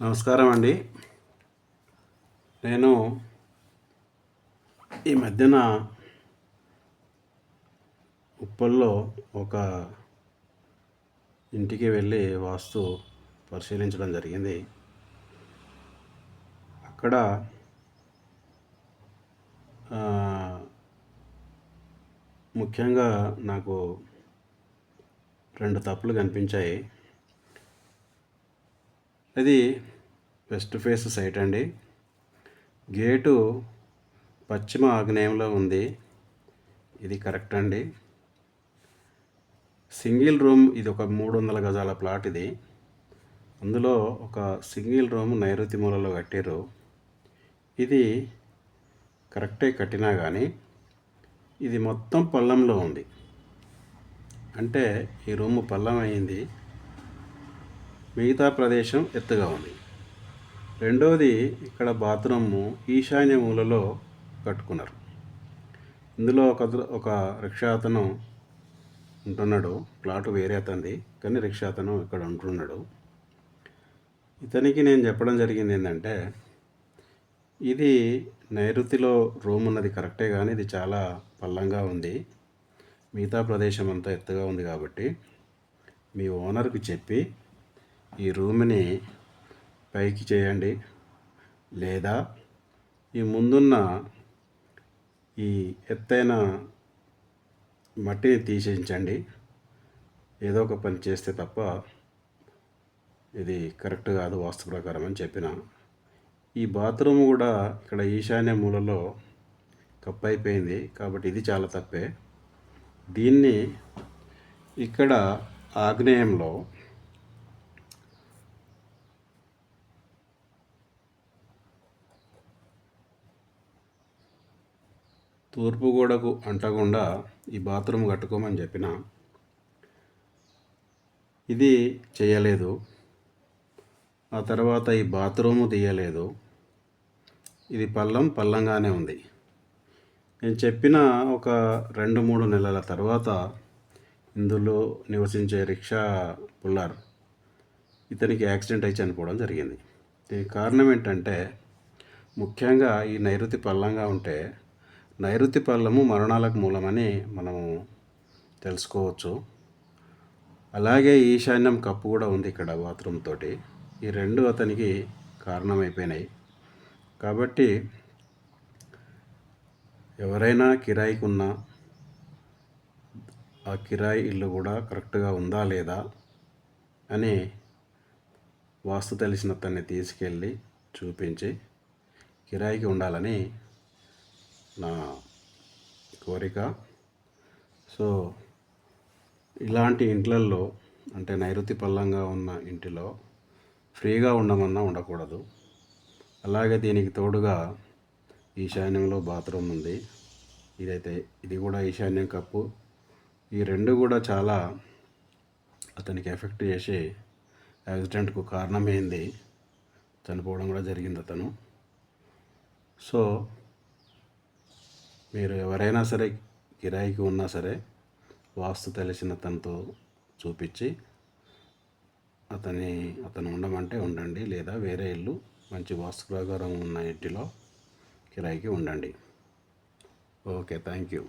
నమస్కారం అండి. నేను ఈ మధ్యన ఉప్పల్లో ఒక ఇంటికి వెళ్ళి వాస్తు పరిశీలించడం జరిగింది. అక్కడ ముఖ్యంగా నాకు 2 తప్పులు కనిపించాయి. అది వెస్ట్ ఫేస్ సైట్ అండి. గేటు పశ్చిమ ఆగ్నేయంలో ఉంది. ఇది కరెక్ట్ అండి. సింగిల్ రూమ్, ఇది ఒక 300 గజాల ప్లాట్. ఇది అందులో ఒక సింగిల్ రూమ్ నైరుతి మూలలో కట్టారు. ఇది కరెక్టే కట్టినా కానీ ఇది మొత్తం పల్లంలో ఉంది. అంటే ఈ రూము పల్లం అయింది, మిగతా ప్రదేశం ఎత్తుగా ఉంది. రెండోది, ఇక్కడ బాత్రూము ఈశాన్య మూలలో కట్టుకున్నారు. ఇందులో ఒక రిక్షా అతను ఉంటున్నాడు. ప్లాటు వేరే అతనిది, కానీ రిక్షా అతను ఇక్కడ ఉంటున్నాడు. ఇతనికి నేను చెప్పడం జరిగింది ఏంటంటే, ఇది నైరుతిలో రూమ్ ఉన్నది కరెక్టే, కానీ ఇది చాలా పల్లంగా ఉంది, మిగతా ప్రదేశం అంతా ఎత్తుగా ఉంది. కాబట్టి మీ ఓనర్కి చెప్పి ఈ రూమ్ని పైకి చేయండి, లేదా ఈ ముందున్న ఈ ఎత్తైన మట్టిని తీసేయించండి. ఏదో ఒక పని చేస్తే తప్ప ఇది కరెక్ట్ కాదు వాస్తు ప్రకారం అని చెప్పిన. ఈ బాత్రూమ్ కూడా ఇక్కడ ఈశాన్య మూలలో కప్పు అయిపోయింది, కాబట్టి ఇది చాలా తప్పే. దీన్ని ఇక్కడ ఆగ్నేయంలో తూర్పు గోడకు అంటకుండా ఈ బాత్రూమ్ కట్టుకోమని చెప్పిన. ఇది చేయలేదు. ఆ తర్వాత ఈ బాత్రూము తీయలేదు. ఇది పల్లంగానే ఉంది. నేను చెప్పిన ఒక 2-3 నెలల తర్వాత ఇందులో నివసించే రిక్షా పుల్లర్ ఇతనికి యాక్సిడెంట్ అయి చనిపోవడం జరిగింది. దీనికి కారణం ఏంటంటే, ముఖ్యంగా ఈ నైరుతి పల్లంగా ఉంటే నైరుతి పల్లము మరణాలకు మూలమని మనము తెలుసుకోవచ్చు. అలాగే ఈశాన్యం కప్పు కూడా ఉంది ఇక్కడ బాత్రూమ్ తోటి. ఈ 2 అతనికి కారణమైపోయినాయి. కాబట్టి ఎవరైనా కిరాయికి ఉన్నా ఆ కిరాయి ఇల్లు కూడా కరెక్ట్గా ఉందా లేదా అని వాస్తు తెలిసిన అతన్ని తీసుకెళ్ళి చూపించి కిరాయికి ఉండాలని నా కోరిక. సో ఇలాంటి ఇంట్లల్లో, అంటే నైరుతి పల్లంగా ఉన్న ఇంటిలో ఫ్రీగా ఉండమన్నా ఉండకూడదు. అలాగే దీనికి తోడుగా ఈశాన్యంలో బాత్రూమ్ ఉంది. ఇది కూడా ఈశాన్యం కప్పు. ఈ 2 కూడా చాలా అతనికి ఎఫెక్ట్ చేసి యాక్సిడెంట్కు కారణమైంది. చనిపోవడం కూడా జరిగింది అతను. సో మీరు ఎవరైనా సరే కిరాయికి ఉన్నా సరే వాస్తు తెలిసిన తనతో చూపించి అతను ఉండమంటే ఉండండి, లేదా వేరే ఇల్లు మంచి వాస్తు ప్రకారం ఉన్న ఇంటిలో కిరాయికి ఉండండి. Okay, thank you.